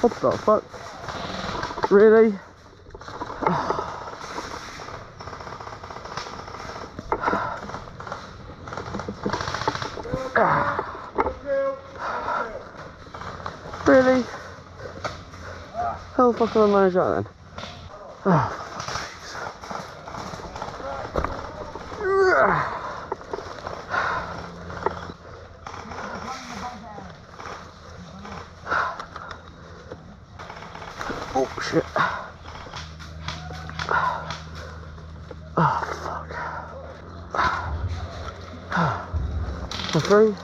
What the fuck? Really? Really? How the fuck can I manage that then? Oh, oh shit. Oh fuck. I'm free.